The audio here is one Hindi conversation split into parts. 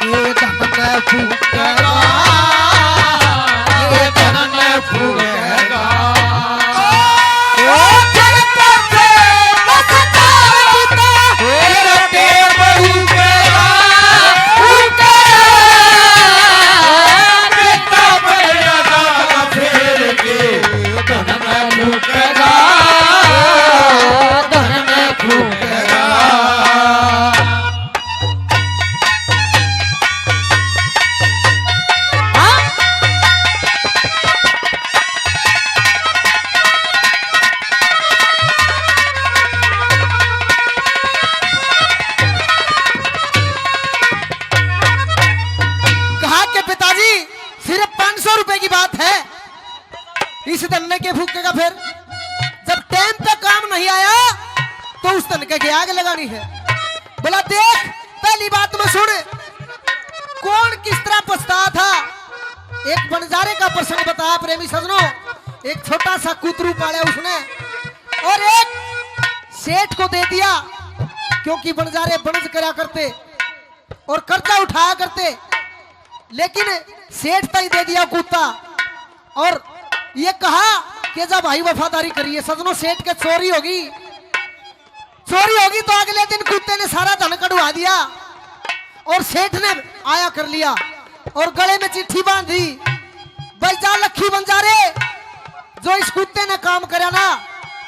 ये धन फूकेगा, ये धन फूकेगा। इस धन्ने के फूकेगा। फिर जब टाइम पे काम नहीं आया तो उस तनके की आग लगानी है। बोला देख पहली बात में सुन, कौन किस तरह पछता था। एक बंजारे का प्रसंग बताया प्रेमी सजनों। एक छोटा सा कूतरू पाला उसने और एक सेठ को दे दिया, क्योंकि बंजारे बनज करा करते और कर्जा उठाया करते, लेकिन सेठ तक दे दिया कुत्ता और ये कहा कि जब भाई वफादारी करिए। सजनों सेठ के चोरी होगी तो अगले दिन कुत्ते ने सारा धन कढ़वा दिया और सेठ ने आया कर लिया और गले में चिट्ठी बांध दी, भाई जा लखी बंजारे, जो इस कुत्ते ने काम करा ना,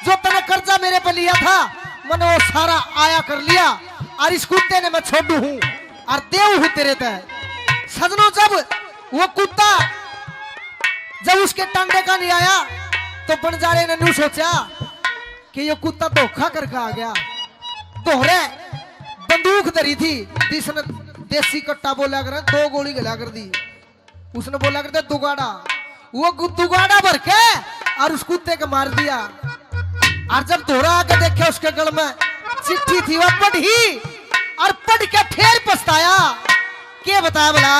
जो तने कर्जा मेरे पे लिया था, मैंने वो सारा आया कर लिया और इस कुत्ते ने मैं छोड़ू हूं और देव हूं तेरे तय। सजनों जब वो कुत्ता जब उसके टांगे का नहीं आया तो बंजारे ने नू सोचा कि ये कुत्ता धोखा करके आ गया। दोहरे बंदूक धरी थी, जिसने देसी कट्टा बोला कर 2 गोली गला कर दी। उसने बोला करते दुगाड़ा, वो दुगाड़ा भर के और उस कुत्ते को मार दिया। और जब दोहरा आके देखे उसके गल में चिट्ठी थी, वह पढ़ी और पढ़ के फिर पछताया। क्या बताया बोला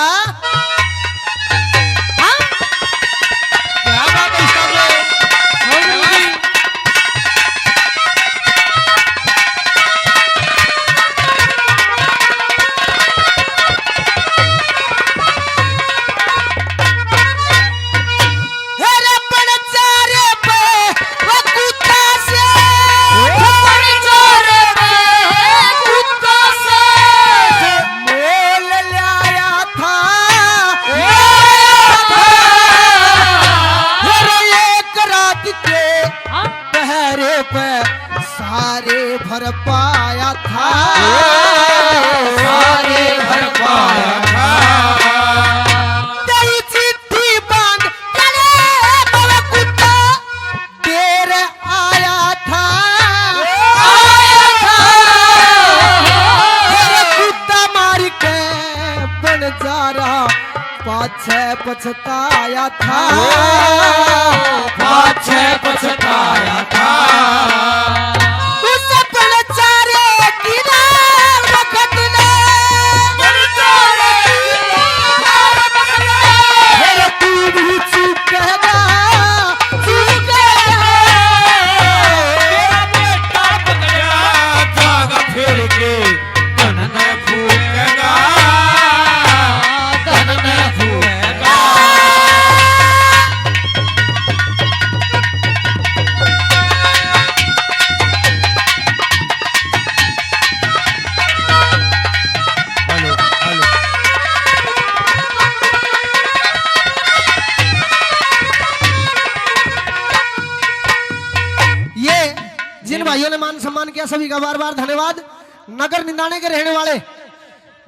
भर पाया था, सारे भर पाया था। तेरी चिट्ठी बांध चले कुत्ता देर आया था, कुत्ता मार के बंजारा पाछे पछताया था, पाछे पछताया था। जिन भाइयों ने मान सम्मान किया सभी का बार बार धन्यवाद। नगर निंदाने के रहने वाले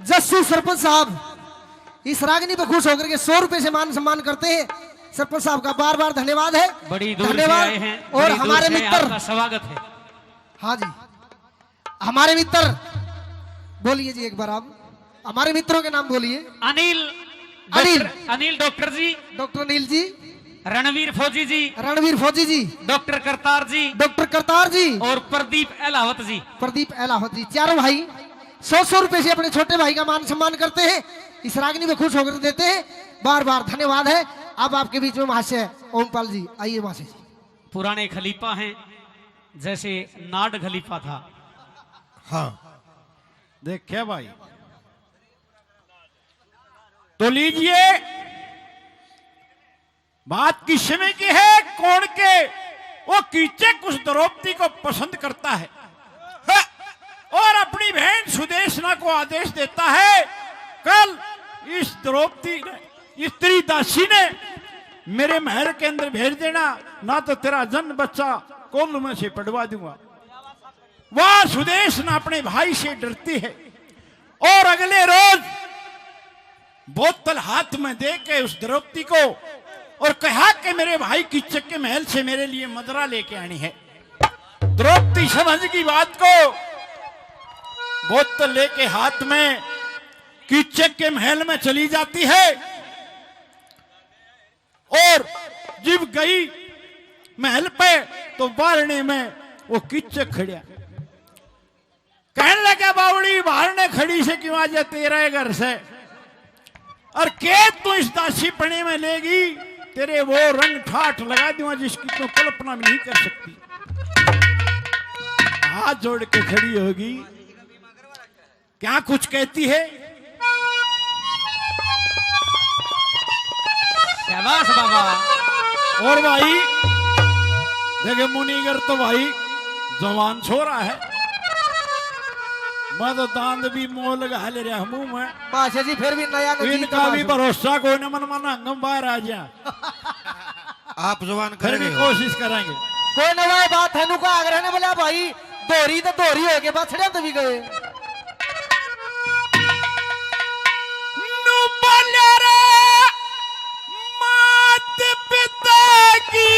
जस्सू सरपंच साहब इस रागनी पर खुश होकर के 100 रुपए से मान सम्मान करते हैं। सरपंच साहब का बार बार धन्यवाद है, बड़ी दूर धन्यवाद। से आए हैं, और बड़ी हमारे दूर से मित्र आपका स्वागत है। हाँ जी, हमारे मित्र बोलिए जी एक बार आप हमारे मित्रों के नाम बोलिए। अनिल डॉक्टर जी, डॉक्टर अनिल जी, रणवीर फौजी जी, डॉक्टर करतार जी और प्रदीप अहलावत जी, चारों भाई 100 रुपए से अपने छोटे भाई का मान सम्मान करते हैं। इस रागनी में खुश होकर देते हैं, बार बार धन्यवाद है। अब आपके बीच में महाशय ओमपाल जी, आइए महाशय जी। पुराने खलीफा हैं, जैसे नाड खलीफा था। हाँ देखिए भाई, तो लीजिए, बात किस समय की है, कौन के? वो कीचक उस द्रौपदी को पसंद करता है और अपनी बहन सुदेशना को आदेश देता है, कल इस द्रौपदी ने, स्त्री दासी ने मेरे महल के अंदर भेज देना, ना तो तेरा जन्म बच्चा कोल्लू में से पड़वा दूंगा। वह सुदेशना अपने भाई से डरती है और अगले रोज बोतल हाथ में दे के उस द्रौपदी को और कहा कि मेरे भाई कीचक के महल से मेरे लिए मदरा लेके आनी है। द्रौपदी समझ की बात को, बोतल लेके हाथ में कीचक के महल में चली जाती है और जब गई महल पे तो बारने में वो कीचक खड़ा, कहने लगा, बावड़ी बाहर ने खड़ी से क्यों आ जा, तेरा घर से और के तू इस दासी पने में लेगी, तेरे वो रंग ठाठ लगा दूंगा जिसकी तू कल्पना भी नहीं कर सकती। हाथ जोड़ के खड़ी होगी, क्या कुछ कहती है? शाबाश बाबा। और भाई देखे मुनिगर तो भाई जवान छोरा है, मैं तो दांत भी मोह लगा ले रहा मुंह में। बादशाह जी फिर भी नया इनका भी भरोसा कोई न मन माना, हम बाहर आ जा। आप जवान फिर भी कोशिश करेंगे। कोई नवा बात है नुका आग्रह ने बोला भाई दोरी तो दोरी हो गए बछड़े तो भी गए। मात पिता की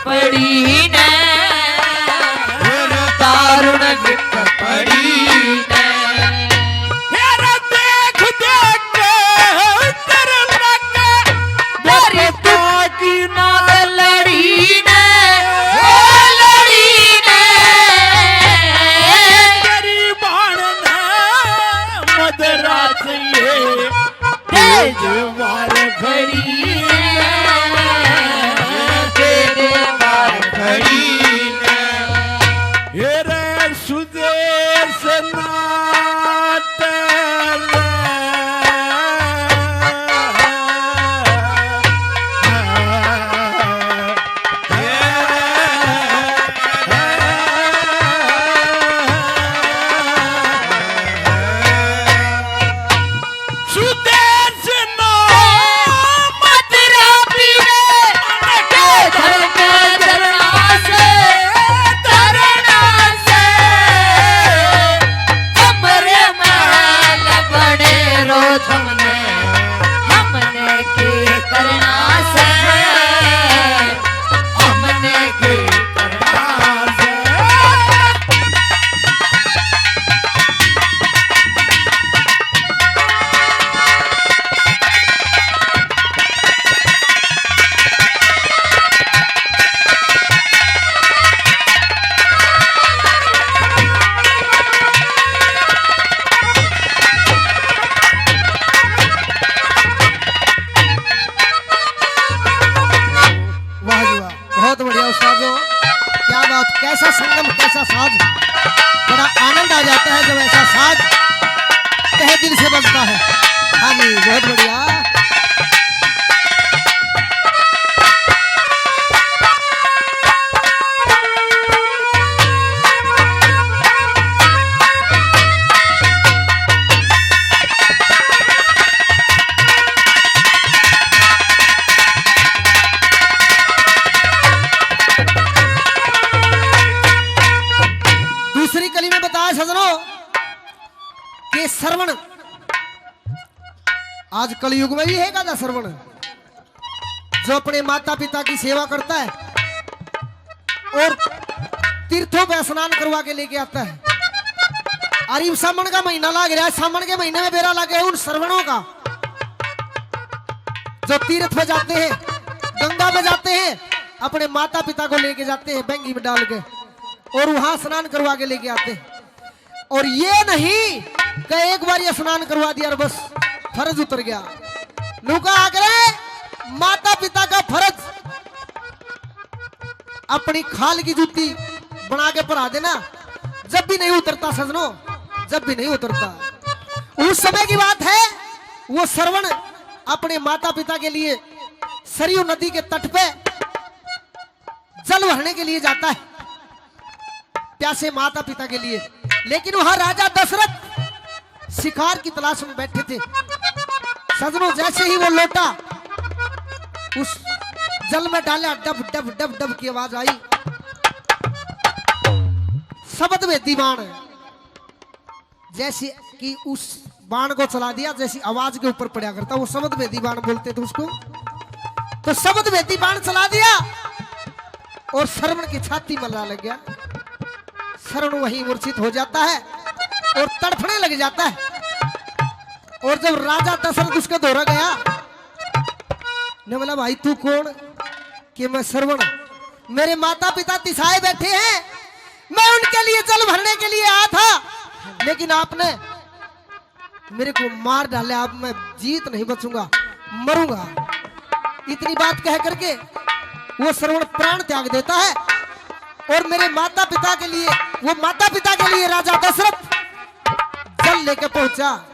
पड़ी ने दारुण विप पड़ी ने हेरा देख देख तेरे लगे मेरी की नाल लड़ी ने तेरी बाण ने मदरा चाहिए तेज वार खड़ी जब ऐसा साज तहे दिल से बजता है। हाँ जी, बहुत बढ़िया। दूसरी कली में बताया सजनों कि श्रवण, आज कलयुग में भी है गादा श्रवण, जो अपने माता पिता की सेवा करता है और तीर्थों पे स्नान करवा के लेके आता है। अरे सावन का महीना लग रहा है, सावन के महीने में बेरा लगे उन श्रवणों का, जो तीर्थ पे जाते हैं, गंगा में जाते हैं, अपने माता पिता को लेके जाते हैं बैंगी में डाल के और वहां स्नान करवा के लेके आते हैं। और ये नहीं कि एक बार ये स्नान करवा दिया और बस फर्ज उतर गया। नुका आगे माता पिता का फर्ज अपनी खाल की जूती बना के पढ़ा देना, जब भी नहीं उतरता सजनों, जब भी नहीं उतरता। उस समय की बात है, वो श्रवण अपने माता पिता के लिए सरयू नदी के तट पे जल भरने के लिए जाता है, प्यासे माता पिता के लिए। लेकिन वहां राजा दशरथ शिकार की तलाश में बैठे थे सजनों। जैसे ही वो लोटा उस जल में डाला, डब डब डब डब की आवाज आई। शब्द वेदी बाण, जैसे कि उस बाण को चला दिया, जैसी आवाज के ऊपर पड़ा करता, वो शब्द वेदी बाण बोलते थे उसको। तो शब्द वेदी बाण चला दिया और श्रवण की छाती मलना लग गया। श्रवण वहीं मूर्छित हो जाता है और तड़फने लग जाता है। और जब राजा दशरथ उसके दौरा गया, ने बोला भाई तू कौन? कि मैं श्रवण, मेरे माता पिता तिसाए बैठे हैं, मैं उनके लिए जल भरने के लिए आया था, लेकिन आपने मेरे को मार डाला, अब मैं जीत नहीं बचूंगा, मरूंगा। इतनी बात कह करके वो श्रवण प्राण त्याग देता है और मेरे माता पिता के लिए, वो माता पिता के लिए राजा दशरथ जल लेके पहुंचा।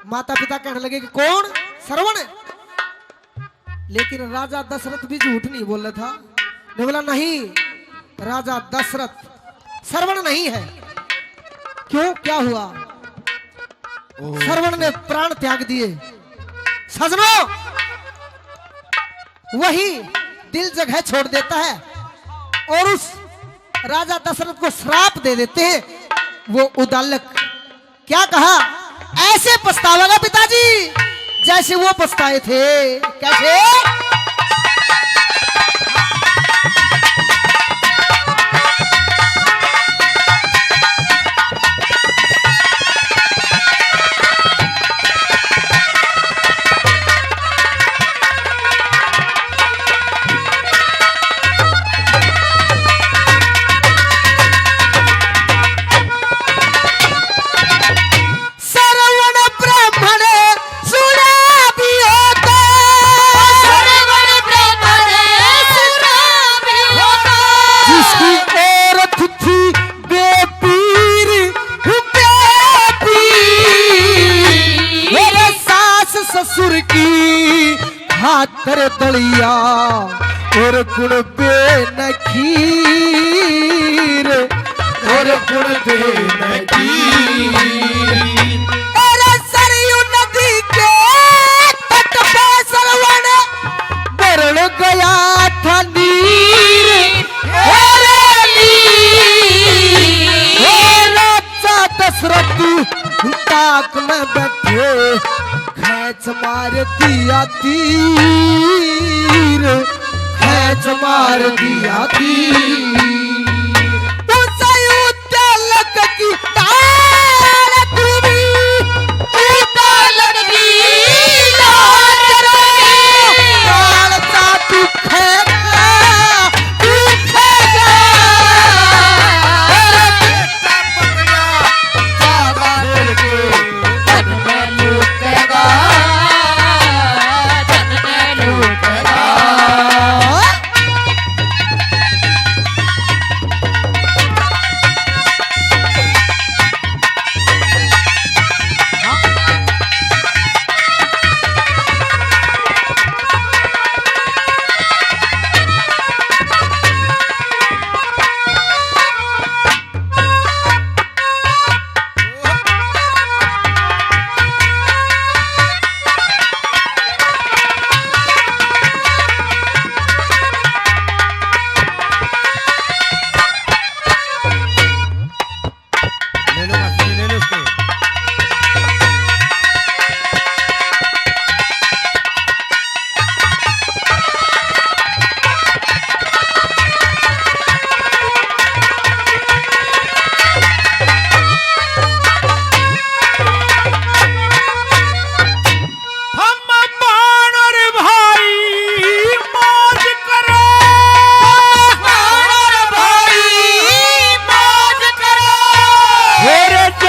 माता पिता कहने लगे कि कौन? श्रवण। लेकिन राजा दशरथ भी झूठ नहीं बोल रहा था, ने बोला नहीं, राजा दशरथ श्रवण नहीं है। क्यों, क्या हुआ? श्रवण ने प्राण त्याग दिए सजनों। वही दिल जगह छोड़ देता है और उस राजा दशरथ को श्राप दे देते हैं वो उदालक। क्या कहा? ऐसे पछतावेगा पिताजी जैसे वो पछताए थे। कैसे? ससुर की खातर दलिया और गुण बे नखीर, और गुण बे नखीर। अरे सरयू नदी के तट पे श्रवण बरड़ गया था नीर। राजा दशरथ ताक में बैठे, खैच मार दिया तीर, खैच मार दिया तीर। उसे उद्यालक की ताल तुम्ही, उद्यालक की ताल सा तू खेगा, तू खेगा।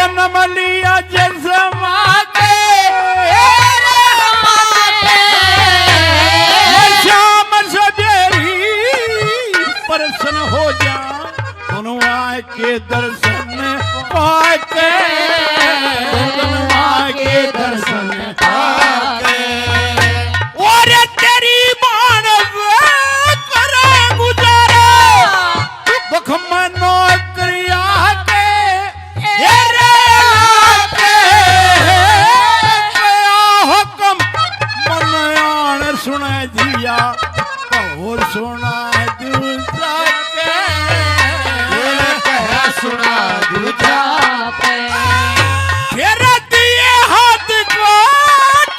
जन्म लिया जसमा के श्याम सवेरी प्रसन्न हो जा हनुमा के दर्शन पाके हनुमा के दर्शन पाके और तेरी बाण करे गुजारा दुख मनो क्रिया के हुक्म मन सुना दिया और सुना दूसरा सुना दूजा पे फिर दिए हाथ को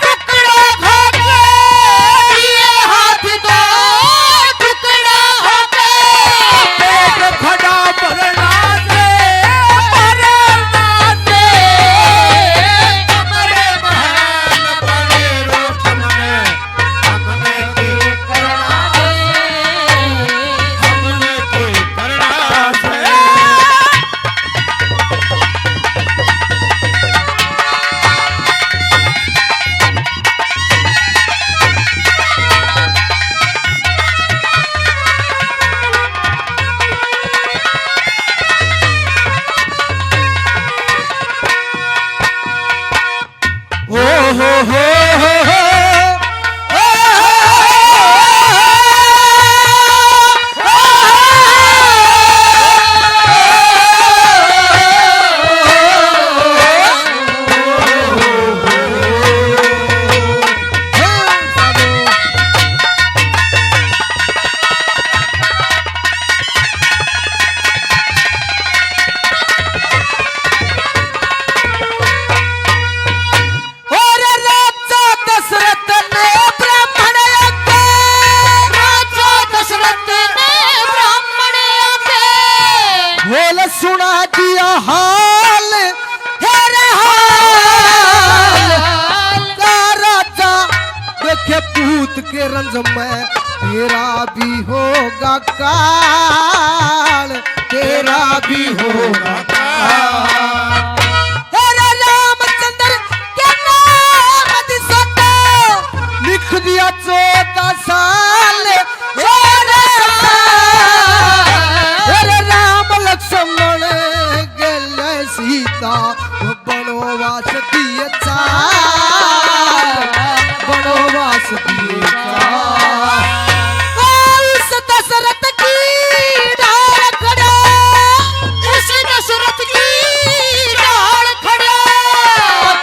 टुकड़ा खाके दिए हाथ को टुकड़ा होके पेट खड़ा भरना से कमरे महल बने रोट मने हमने के करना हमने के करना से सुना दिया हाल हेरे हाल का राजा देखे पूत के रंज में तेरा भी होगा काल तेरा भी होगा काल हेरे रामचंद्र के नाम दिसोटा लिख दिया 14 साल हेरे राम लक्ष्मण गेल सीता बनवास दिए बनवास दिए इस दशरथ की डाल खड़ा इस दशरथ की डाल खड़ा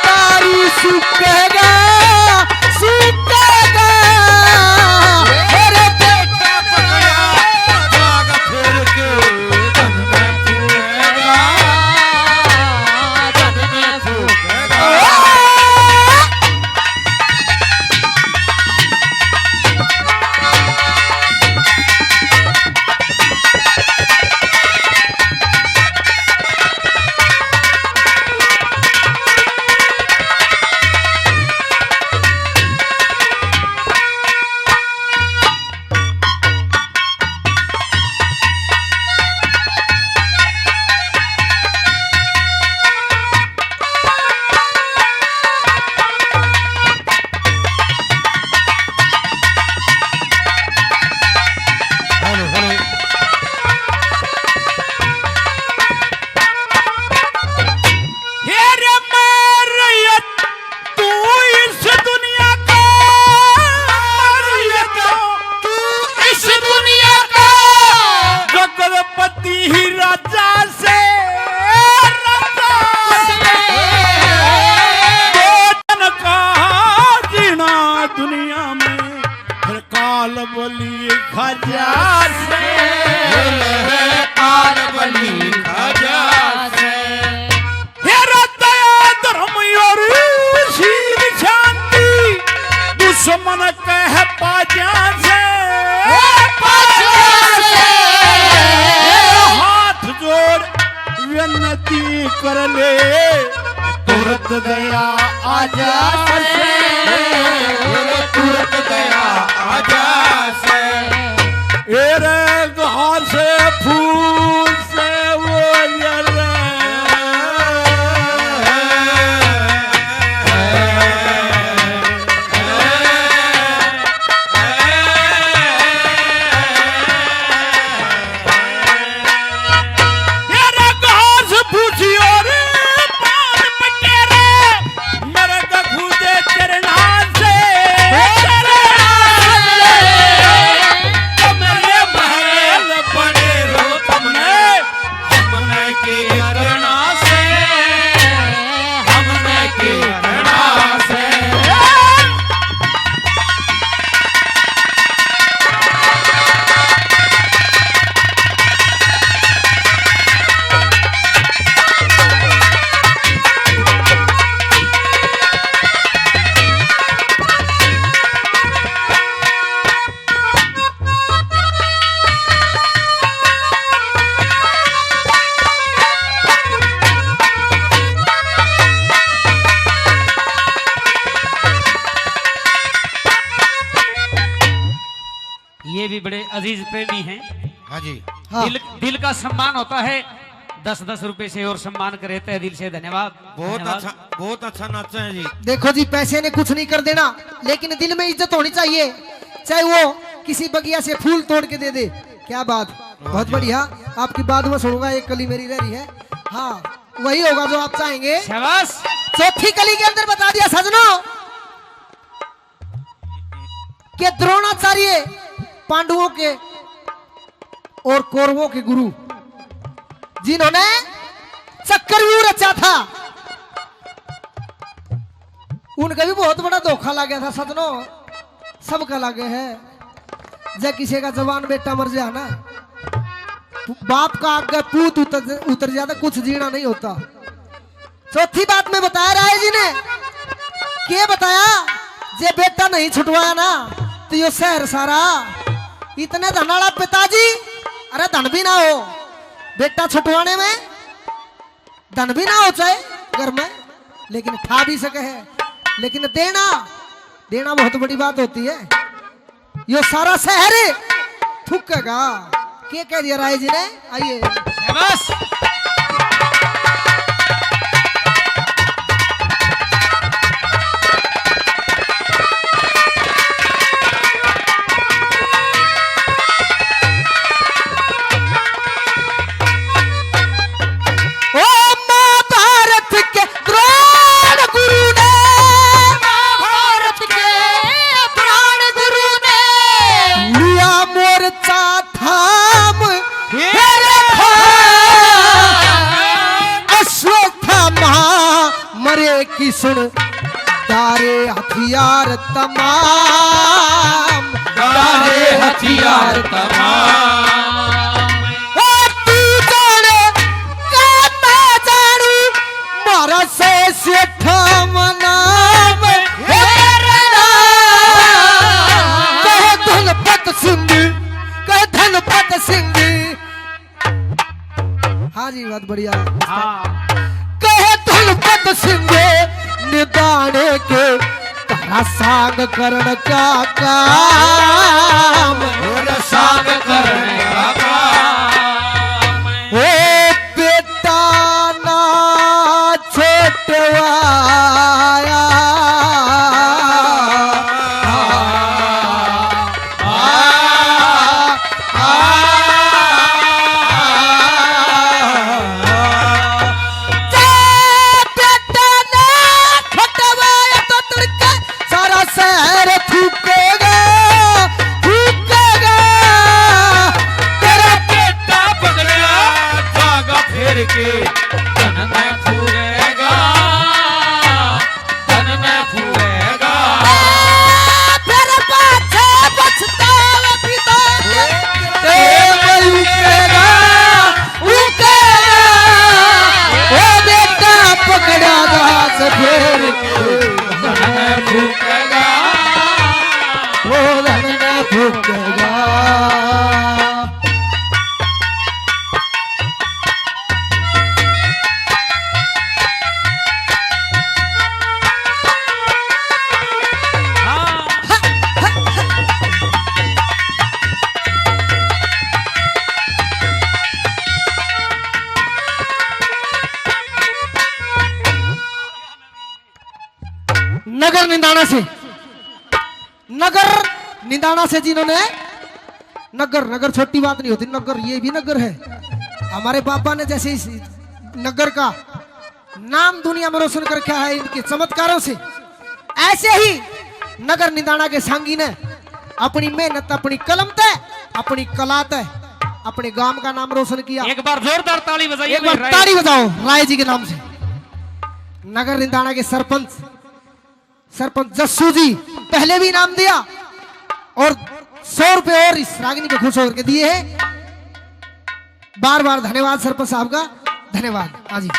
तारू सूखेगा सूखेगा मेरे बेटा पकड़ा जाग फिर के धन में फूलेगा धन में फूलेगा हेरे मैरियत तू इस दुनिया का मैरियत तू इस दुनिया का जगतपति ही राजा से भोजन का जीना दुनिया में फिर काल बोली खजा से काल बली खाजा से हेरा दया धर्म और शील शांति दुश्मन कह पाजा से हाथ जोड़ विनती कर ले तुरंत दया आजा से तुरंत गया आजा से एरे घास से फूल से वो जले बड़े अजीज प्रेमी हैं। हाँ जी। हाँ। दिल का सम्मान होता है, 10-10 रुपए से और सम्मान करे तहे दिल से धन्यवाद। बहुत अच्छा नाचे हैं जी। देखो जी, पैसे ने कुछ नहीं कर देना, लेकिन दिल में इज्जत होनी चाहिए, चाहे वो किसी बगिया से फूल तोड़ के दे दे। क्या बात, बहुत बढ़िया। आपकी बात में सुनूंगा, एक कली मेरी रह रही है। हाँ, वही होगा जो आप चाहेंगे। शाबाश। चौथी कली के अंदर बता दिया सजनों कि द्रोणाचार्य पांडवों के और कौरवों के गुरु, जिन्होंने चक्रव्यूह रचा था, उनका भी बहुत बड़ा धोखा लग गया था सजनों। सबका लगे है, जब किसी का जवान बेटा मर जाए ना, बाप का आगे पूत उतर जाता, कुछ जीना नहीं होता। चौथी बात में बताया राय जी ने, क्या बताया, जे बेटा नहीं छुटवाया ना तो यो शहर सारा इतने धनाड़ा पिताजी, अरे धन भी ना हो, बेटा छुटवाने में धन भी ना हो चाहे घर में, लेकिन खा भी सके है, लेकिन देना बहुत बड़ी बात होती है। यो सारा शहर थूकेगा। क्या कह दिया राय जी ने, आइए। शाबाश। की सुन दारे हथियार तमाम, दारे हथियार तमाम। ओ तू जाने कहता जानू मारा से सेठम नाम, कह धनपत सिंह, कह धनपत सिंह। हाँ जी, बहुत बढ़िया। हाँ। कहे धनपत सिंह निदाने के तारा सांग करण का काम, सांग करण का काम। ओ बेटा ना छोटवाया, नगर निंदाना से, नगर निंदाना से जिन्होंने नगर छोटी बात नहीं होती, नगर ये भी नगर है। हमारे पापा ने जैसे इस नगर का नाम दुनिया में रोशन कर रखा है इनके चमत्कारों से, ऐसे ही नगर निंदाना के सांगी ने अपनी मेहनत, अपनी कलम तय, अपनी कला तय, अपने गांव का नाम रोशन किया। एक बार जोरदार ताली बजाइए। एक बार ताली बजाओ राय जी के नाम से। नगर निंदाना के सरपंच जस्सू जी पहले भी इनाम दिया और 100 रुपए और इस रागिनी पे खुश होकर के दिए हैं। बार बार धन्यवाद सरपंच साहब का, धन्यवाद। हाँ जी।